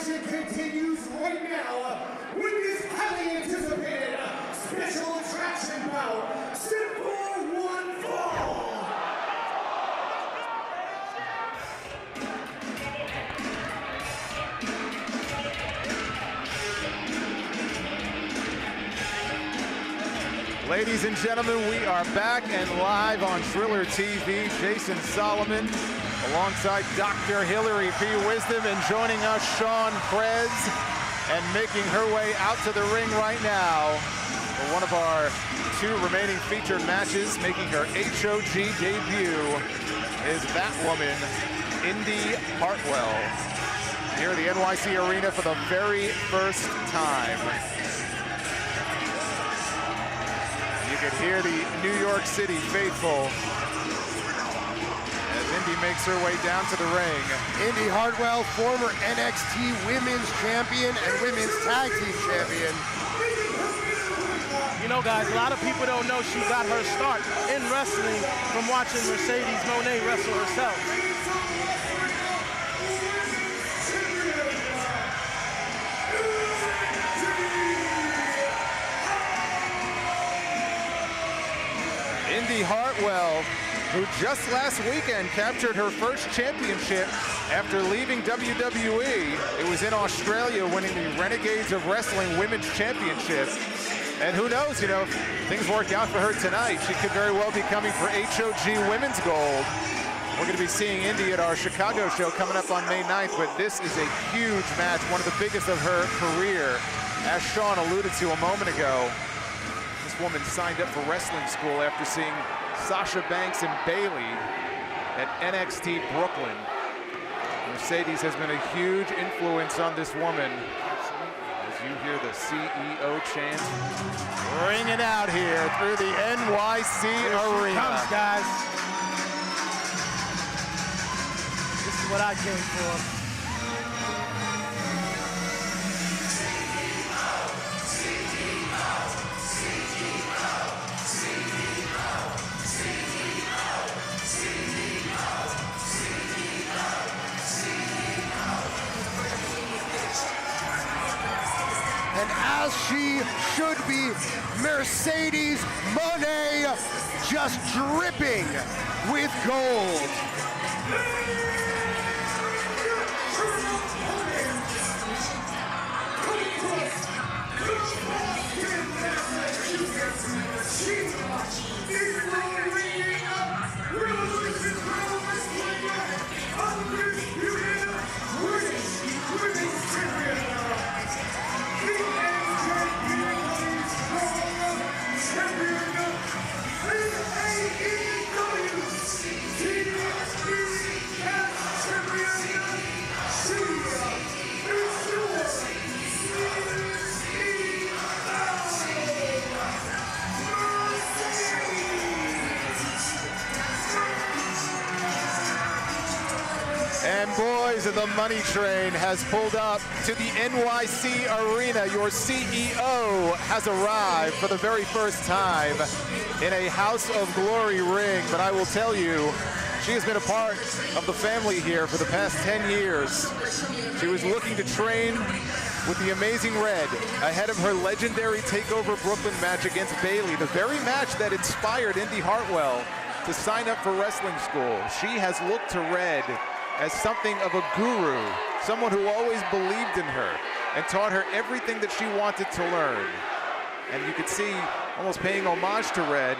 action continues right now with this highly anticipated special attraction bout, Simple One Fall. Ladies and gentlemen, we are back and live on Thriller TV. Jason Solomon alongside Dr. Hillary P. Wisdom, and joining us, Sean Prez, and making her way out to the ring right now for one of our two remaining featured matches. Making her HOG debut is that woman, Indi Hartwell, here at the NYC Arena for the very first time. You can hear the New York City faithful as Indi makes her way down to the ring. Indi Hartwell, former NXT Women's Champion and Women's Tag Team Champion. You know, guys, a lot of people don't know she got her start in wrestling from watching Mercedes Moné wrestle herself. Indi Hartwell, who just last weekend captured her first championship after leaving WWE. It was in Australia, winning the Renegades of Wrestling Women's Championship. And who knows, you know, if things work out for her tonight, she could very well be coming for HOG Women's Gold. We're going to be seeing Indi at our Chicago show coming up on May 9th, but this is a huge match, one of the biggest of her career. As Sean alluded to a moment ago, this woman signed up for wrestling school after seeing Sasha Banks and Bayley at NXT Brooklyn. Mercedes has been a huge influence on this woman. As you hear the CEO chant ringing out here through the NYC Arena. Comes, guys. This is what I came for. And as she should be, Mercedes Moné just dripping with gold. And boys, the money train has pulled up to the NYC Arena. Your CEO has arrived for the very first time in a House of Glory ring. But I will tell you, she has been a part of the family here for the past 10 years. She was looking to train with the Amazing Red ahead of her legendary TakeOver Brooklyn match against Bayley, the very match that inspired Indi Hartwell to sign up for wrestling school. She has looked to Red as something of a guru, someone who always believed in her and taught her everything that she wanted to learn. And you could see almost paying homage to Red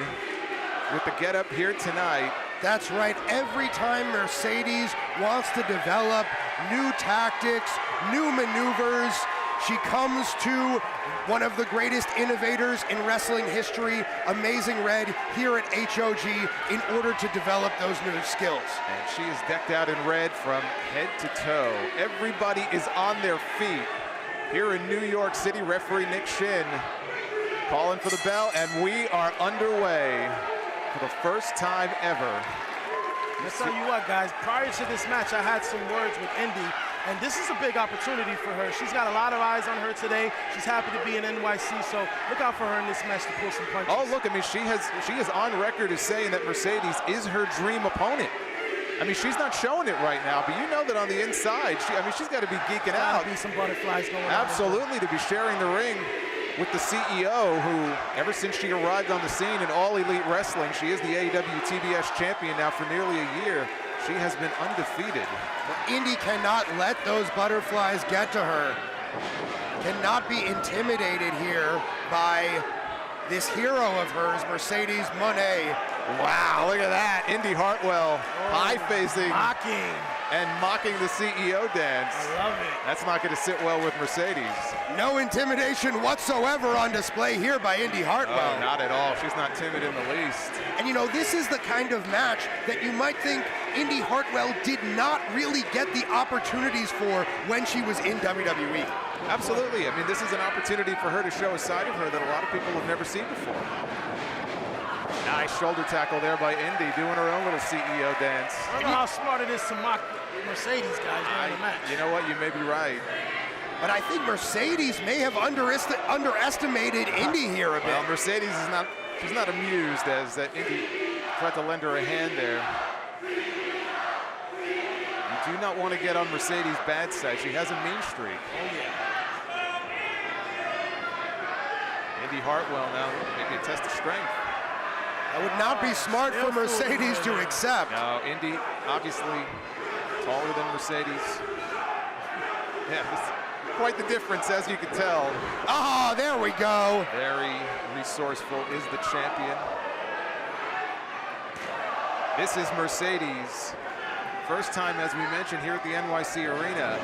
with the get-up here tonight. That's right, every time Mercedes wants to develop new tactics, new maneuvers, she comes to one of the greatest innovators in wrestling history, Amazing Red, here at HOG in order to develop those new skills. And she is decked out in red from head to toe. Everybody is on their feet here in New York City. Referee Nick Shin calling for the bell, and we are underway for the first time ever. Let's tell you what, guys, prior to this match, I had some words with Indi, and this is a big opportunity for her. She's got a lot of eyes on her today. She's happy to be in NYC, so look out for her in this match to pull some punches. Oh, look, I mean, she is on record as saying that Mercedes is her dream opponent. I mean, she's not showing it right now, but you know that on the inside, she's got to be geeking out. Be some butterflies going on. Absolutely, to be sharing the ring with the CEO, who, ever since she arrived on the scene in All Elite Wrestling, she is the AEW TBS champion now for nearly a year. She has been undefeated. Well, Indi cannot let those butterflies get to her. Cannot be intimidated here by this hero of hers, Mercedes Moné. Wow, look at that. Indi Hartwell, high-facing. Mocking. And mocking the CEO dance. I love it. That's not going to sit well with Mercedes. No intimidation whatsoever on display here by Indi Hartwell. Oh, not at all. She's not timid in the least. And you know, this is the kind of match that you might think Indi Hartwell did not really get the opportunities for when she was in WWE. Absolutely. I mean, this is an opportunity for her to show a side of her that a lot of people have never seen before. Nice shoulder tackle there by Indi, doing her own little CEO dance. I don't know how smart it is to mock Mercedes, guys, during the match. You know what? You may be right. But I think Mercedes may have underestimated Indi here a bit. Well, Mercedes is not, she's not amused as Indi tried to lend her a hand there. You do not want to get on Mercedes' bad side. She has a mean streak. Oh, yeah. Indi Hartwell now, maybe a test of strength. That would not be smart for Mercedes to accept. No, Indi, obviously taller than Mercedes. Yeah, quite the difference, as you can tell. Ah, there we go. Very resourceful is the champion. This is Mercedes. First time, as we mentioned, here at the NYC Arena.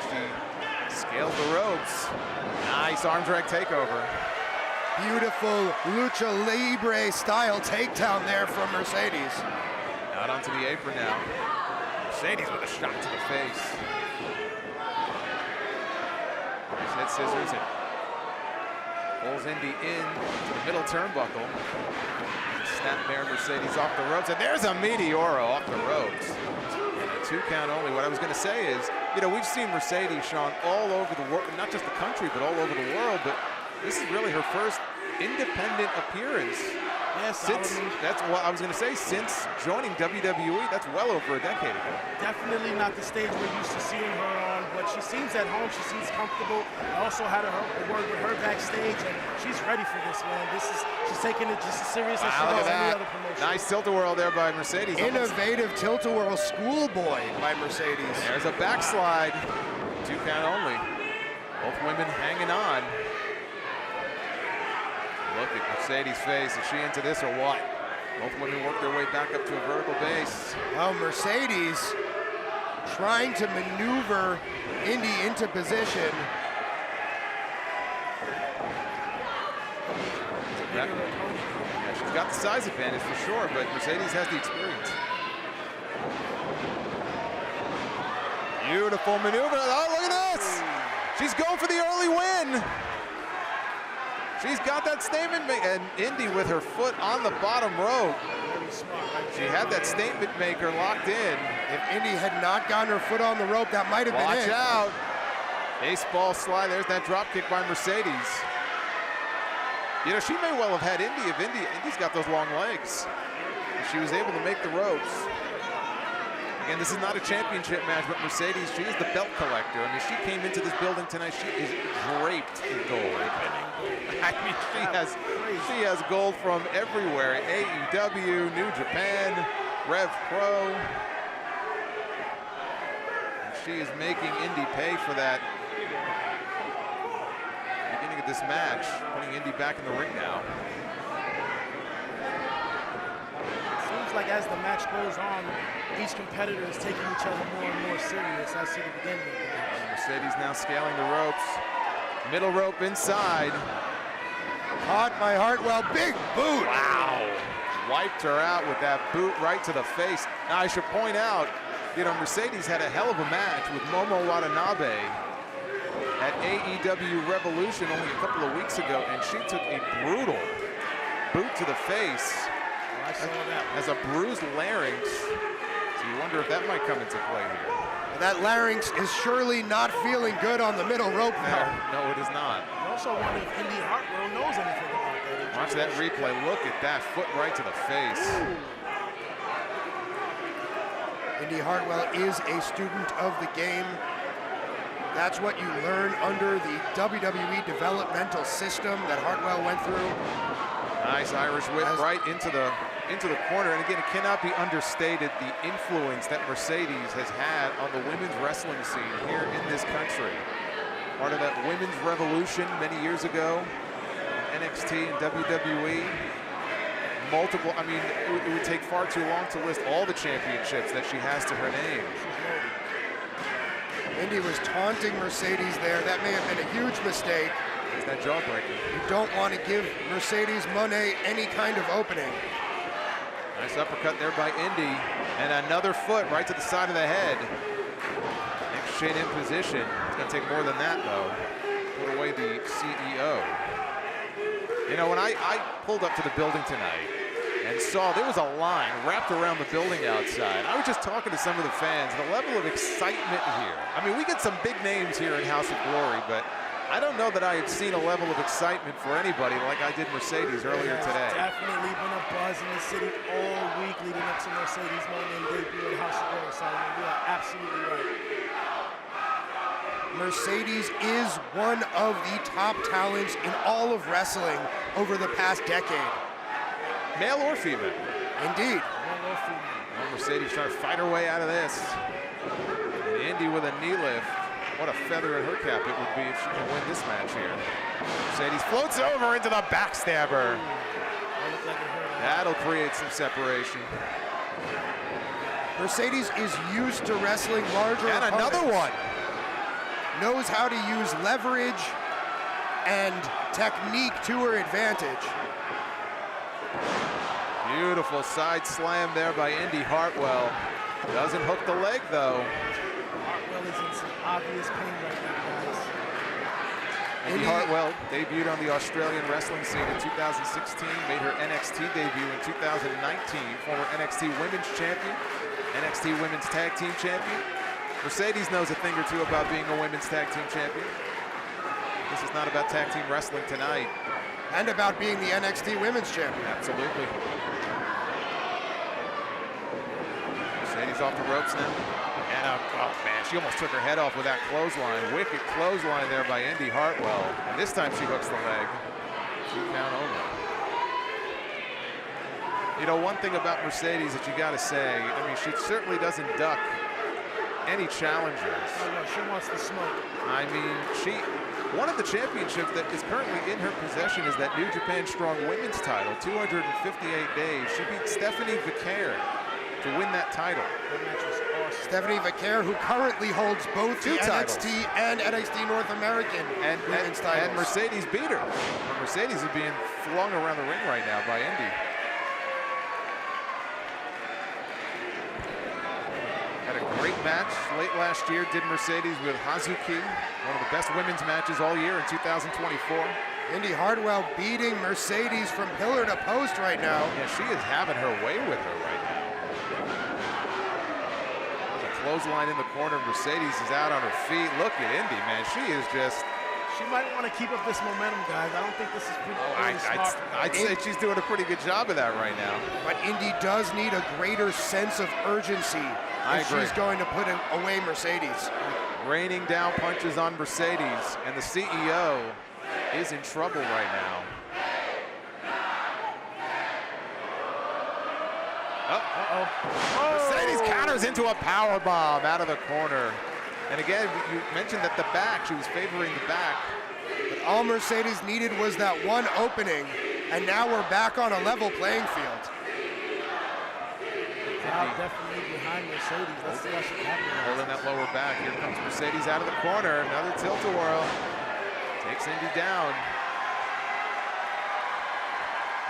She scaled the ropes. Nice arm drag takeover. Beautiful lucha libre style takedown there from Mercedes. Out onto the apron now. Mercedes with a shot to the face. Nice head scissors and pulls Indi in to the middle turnbuckle. Snapmare Mercedes off the ropes, and there's a Meteoro off the ropes. And a 2 count only. What I was going to say is, you know, we've seen Mercedes, Sean, all over the world, not just the country, but all over the world, but this is really her first independent appearance. Yes, that's what I was going to say, since joining WWE. That's well over a decade ago. Definitely not the stage we're used to seeing her on, but she seems at home. She seems comfortable. I also had a word with her backstage, and she's ready for this, man. She's taking it just as serious as she does any other promotion. Nice tilt-a-whirl there by Mercedes. Innovative tilt-a-whirl schoolboy by Mercedes. There's a backslide. 2 count only. Both women hanging on. Look at Mercedes' face. Is she into this or what? Both women work their way back up to a vertical base. Oh, Mercedes trying to maneuver Indi into position. Yeah, she's got the size advantage for sure, but Mercedes has the experience. Beautiful maneuver. Oh, look at this. She's going for the early win. She's got that statement, and Indi with her foot on the bottom rope. She had that statement maker locked in. If Indi had not gotten her foot on the rope, that might have been it. Watch out. Baseball slide. There's that drop kick by Mercedes. You know, she may well have had Indi if Indi's got those long legs. She was able to make the ropes. Again, this is not a championship match, but Mercedes, she is the belt collector. I mean, she came into this building tonight, she is draped in gold. I mean, she has gold from everywhere. AEW, New Japan, Rev Pro. And she is making Indi pay for that. Beginning of this match, putting Indi back in the ring now. Like as the match goes on, each competitor is taking each other more and more serious. I see the beginning of the match. Mercedes now scaling the ropes. Middle rope inside. Caught by Hartwell, big boot. Wow. Wiped her out with that boot right to the face. Now I should point out, you know, Mercedes had a hell of a match with Momo Watanabe at AEW Revolution only a couple of weeks ago, and she took a brutal boot to the face. I saw that. As a bruised larynx. So you wonder if that might come into play here. That larynx is surely not feeling good on the middle rope now. No, it is not. I also wonder if Indi Hartwell knows anything about that. Watch that replay. Look at that foot right to the face. Indi Hartwell is a student of the game. That's what you learn under the WWE developmental system that Hartwell went through. Nice Irish whip right into the corner. And again, it cannot be understated the influence that Mercedes has had on the women's wrestling scene here in this country. Part of that women's revolution many years ago, NXT and WWE. Multiple, I mean, it would take far too long to list all the championships that she has to her name. Indi was taunting Mercedes there. That may have been a huge mistake. It's that jawbreaker. You don't want to give Mercedes Moné any kind of opening. Nice uppercut there by Indi, and another foot right to the side of the head. Next Shane in position. It's going to take more than that, though. Put away the CEO. You know, when I pulled up to the building tonight and saw there was a line wrapped around the building outside, I was just talking to some of the fans. The level of excitement here. I mean, we get some big names here in House of Glory, but I don't know that I had seen a level of excitement for anybody like I did Mercedes earlier today. Definitely been a buzz in the city all week leading up to Mercedes Moné debut at House of Glory. So you are absolutely right. Mercedes is one of the top talents in all of wrestling over the past decade. Male or female? Indeed. Male or female. Well, Mercedes trying to fight her way out of this. And Indi with a knee lift. What a feather in her cap it would be if she can win this match here. Mercedes floats over into the backstabber. That'll create some separation. Mercedes is used to wrestling larger and opponents. Another one. Knows how to use leverage and technique to her advantage. Beautiful side slam there by Indi Hartwell. Doesn't hook the leg though. Hartwell is in some obvious pain right now, guys. Indi Hartwell debuted on the Australian wrestling scene in 2016, made her NXT debut in 2019, former NXT Women's Champion, NXT Women's Tag Team Champion. Mercedes knows a thing or two about being a women's tag team champion. This is not about tag team wrestling tonight. And about being the NXT Women's Champion. Absolutely. Mercedes off the ropes now. And oh man, she almost took her head off with that clothesline. Wicked clothesline there by Indi Hartwell. And this time she hooks the leg. 2 count only. You know, one thing about Mercedes that you gotta say, I mean, she certainly doesn't duck any challengers. Oh, no, she wants the smoke. I mean, one of the championships that is currently in her possession is that New Japan Strong Women's title, 258 days. She beat Stephanie Vicaire to win that title. That match was awesome. Stephanie Vicaire, who currently holds both the NXT and NXT North American women's titles. And Mercedes beat her. Mercedes is being flung around the ring right now by Indi. Had a great match late last year, did Mercedes with Hazuki, one of the best women's matches all year in 2024. Indi Hartwell beating Mercedes from pillar to post right now. Yeah, she is having her way with her right now. There's a clothesline in the corner. Mercedes is out on her feet. Look at Indi, man. She is just... She might want to keep up this momentum, guys. I don't think this is pretty smart. I'd say she's doing a pretty good job of that right now. But Indi does need a greater sense of urgency if she's going to put away Mercedes. Raining down punches on Mercedes, and the CEO is in trouble right now. Mercedes counters into a power bomb out of the corner. And again, you mentioned that the back, she was favoring the back. But all Mercedes needed was that one opening, and now we're back on a level playing field. Definitely behind Mercedes. Let's see how she capitalizes. Holding that lower back. Here comes Mercedes out of the corner. Another tilt-a-whirl. Takes Indi down.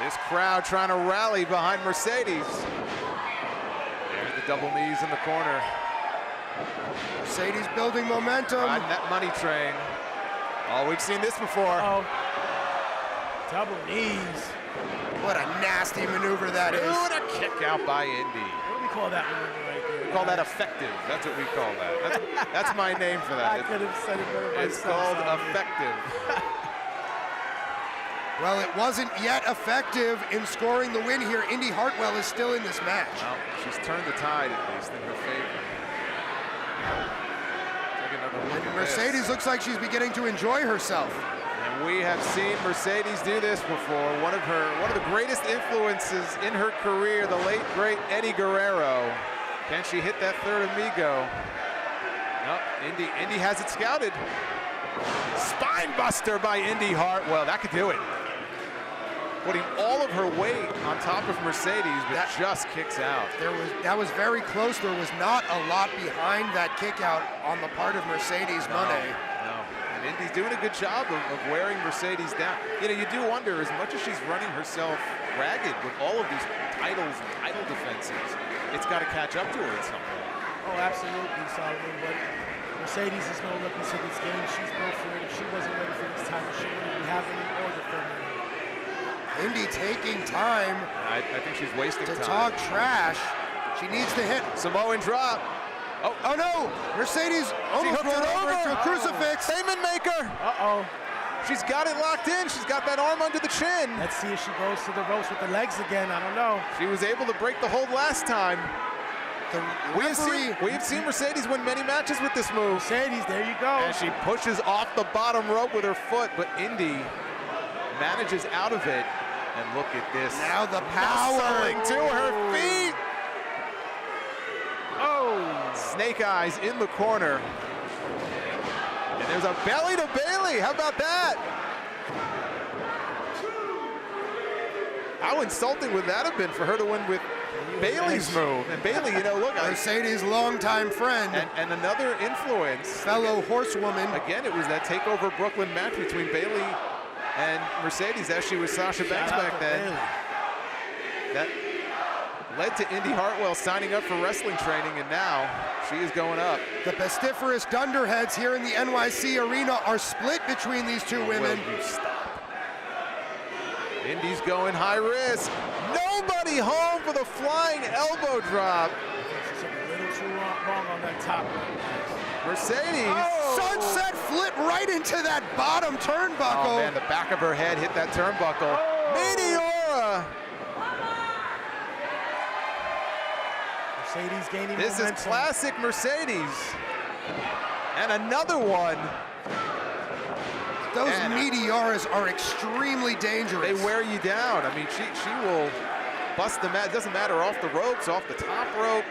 This crowd trying to rally behind Mercedes. There's the double knees in the corner. Mercedes building momentum. Riding that money train. Oh, we've seen this before. Double knees. What a nasty maneuver that is. What a kick out by Indi. What do we call that maneuver right there? We call that effective. That's what we call that. That's my name for that. I could have said it better myself. It's called effective. Well, it wasn't yet effective in scoring the win here. Indi Hartwell is still in this match. Well, she's turned the tide, at least, in her favor. Take another look at Mercedes this. looks like she's beginning to enjoy herself. And we have seen Mercedes do this before. One of the greatest influences in her career, the late, great Eddie Guerrero. Can she hit that third amigo? No, Indi has it scouted. Spine buster by Indi Hartwell. That could do it. Putting all of her weight on top of Mercedes, but that just kicks out. That was very close. There was not a lot behind that kick out on the part of Mercedes Moné. No. And Indi's doing a good job of wearing Mercedes down. You know, you do wonder, as much as she's running herself ragged with all of these titles and title defenses, it's got to catch up to her at some point. Oh, absolutely, Solomon. But Mercedes is no looking to this game. She's built for it. If she wasn't ready for this title, she wouldn't be having it or defending it. Indi taking time. I think she's wasting to time. talk trash. She needs to hit. Samoan drop. Oh no! Mercedes almost rolled over into a crucifix. Statement maker. Uh-oh. She's got it locked in. She's got that arm under the chin. Let's see if she goes to the ropes with the legs again. I don't know. She was able to break the hold last time. We have seen Mercedes win many matches with this move. Mercedes, there you go. And she pushes off the bottom rope with her foot, but Indi manages out of it. And look at this. Now the power. Muscling to her feet. Oh, snake eyes in the corner. And there's a belly to Bailey. How about that? How insulting would that have been for her to win with Bailey's move? And Bailey, you know, look. Mercedes' longtime friend. And another influence. Fellow horsewoman. Again, it was that TakeOver Brooklyn match between Bailey and Mercedes as she was Sasha Banks back then. That led to Indi Hartwell signing up for wrestling training, and now she is going up. The pestiferous dunderheads here in the NYC arena are split between these two women. Will you stop? Indi's going high risk. Nobody home for the flying elbow drop. I think she took a little too wrong on that top. Mercedes. Oh. Sunset flip right into that bottom turnbuckle. Oh man, the back of her head hit that turnbuckle. Oh. Meteora. Mercedes gaining This momentum. is classic Mercedes. And another one. Those meteoras are extremely dangerous. They wear you down. I mean, she will bust the mat. It doesn't matter off the ropes, off the top rope.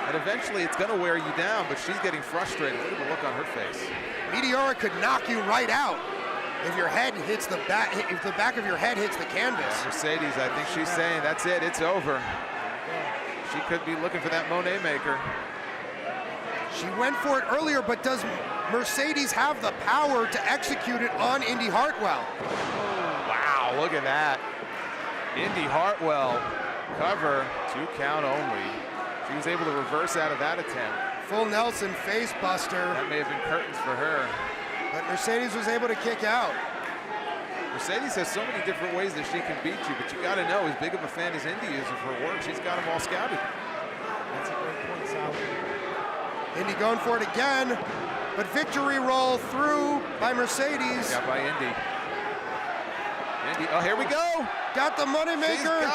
And eventually it's gonna wear you down, but she's getting frustrated. Look at the look on her face. Meteora could knock you right out if your head hits the back, if the back of your head hits the canvas. Mercedes, I think she's saying, that's it, it's over. She could be looking for that Moné maker. She went for it earlier, but does Mercedes have the power to execute it on Indi Hartwell? Oh, wow, look at that. Indi Hartwell, cover, 2 count only. She was able to reverse out of that attempt. Full Nelson face buster. That may have been curtains for her. But Mercedes was able to kick out. Mercedes has so many different ways that she can beat you, but you gotta know, as big of a fan as Indi is of her work, she's got them all scouted. That's a great point, Sal. Indi going for it again, but victory roll through by Mercedes. Got by Indi. Oh, here we go. Got the moneymaker.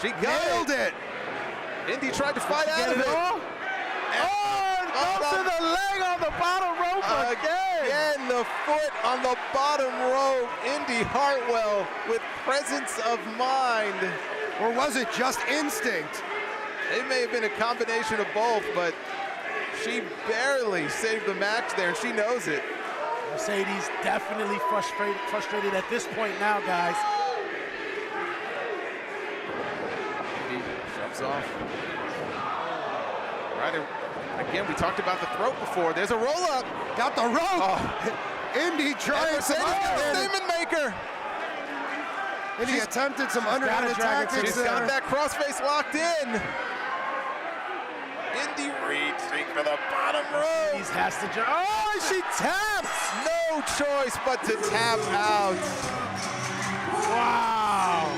She nailed it. Indi tried to fight out of it. Goes to the leg on the bottom rope again. Again, the foot on the bottom rope. Indi Hartwell with presence of mind. Or was it just instinct? It may have been a combination of both, but she barely saved the match there, and she knows it. Mercedes definitely frustrated at this point now, guys. Indi shoves off. Right, again, we talked about the throat before. There's a roll-up. Got the rope. Oh. Indi trying some Statement maker. Indi attempted some underhanded tactics. She's got that crossface locked in. Indi reaching for the bottom rope. He has to jump. Oh, she taps. No choice but to tap out. Wow.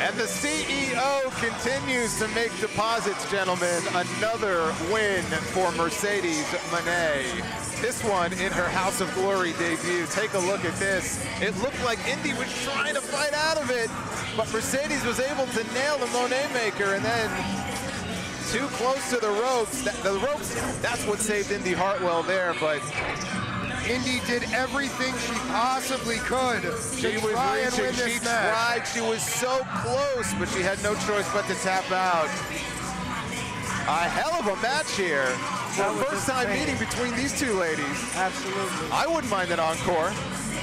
And the CEO continues to make deposits, gentlemen. Another win for Mercedes Moné. This one in her House of Glory debut. Take a look at this. It looked like Indi was trying to fight out of it, but Mercedes was able to nail the Moné maker, and then too close to the ropes. That's what saved Indi Hartwell there, but Indi did everything she possibly could she was reaching, she tried, she was so close, but she had no choice but to tap out. A hell of a match here. First time meeting between these two ladies. Absolutely. I wouldn't mind an encore.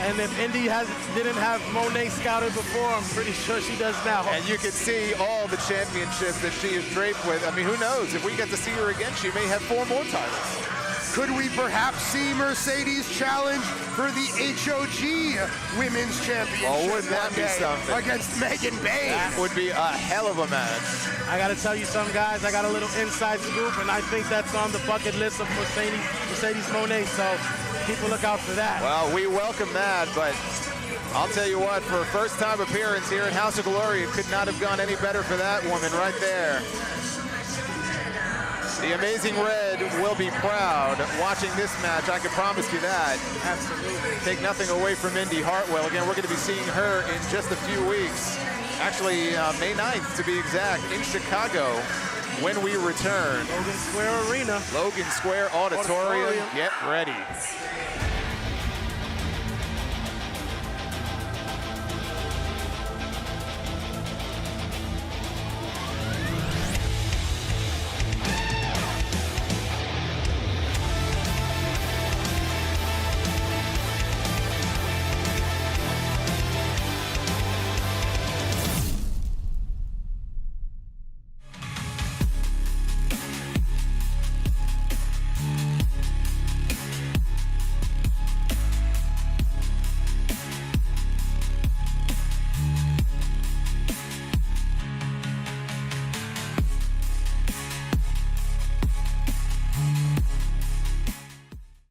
And if Indi didn't have Moné scouted before, I'm pretty sure she does now. And you can see all the championships that she is draped with. I mean, who knows? If we get to see her again, she may have 4 more titles. Could we perhaps see Mercedes challenge for the HOG Women's Championship? Oh, wouldn't that be something? Against Megan Bain. That would be a hell of a match. I got to tell you something, guys. I got a little inside scoop, and I think that's on the bucket list of Mercedes Moné, so keep a lookout for that. Well, we welcome that, but I'll tell you what, for a first-time appearance here in House of Glory, it could not have gone any better for that woman right there. The Amazing Red will be proud watching this match, I can promise you that. Absolutely. Take nothing away from Indi Hartwell. Again, we're going to be seeing her in just a few weeks. Actually, May 9th to be exact, in Chicago when we return. Logan Square Arena. Logan Square Auditorium. Get ready.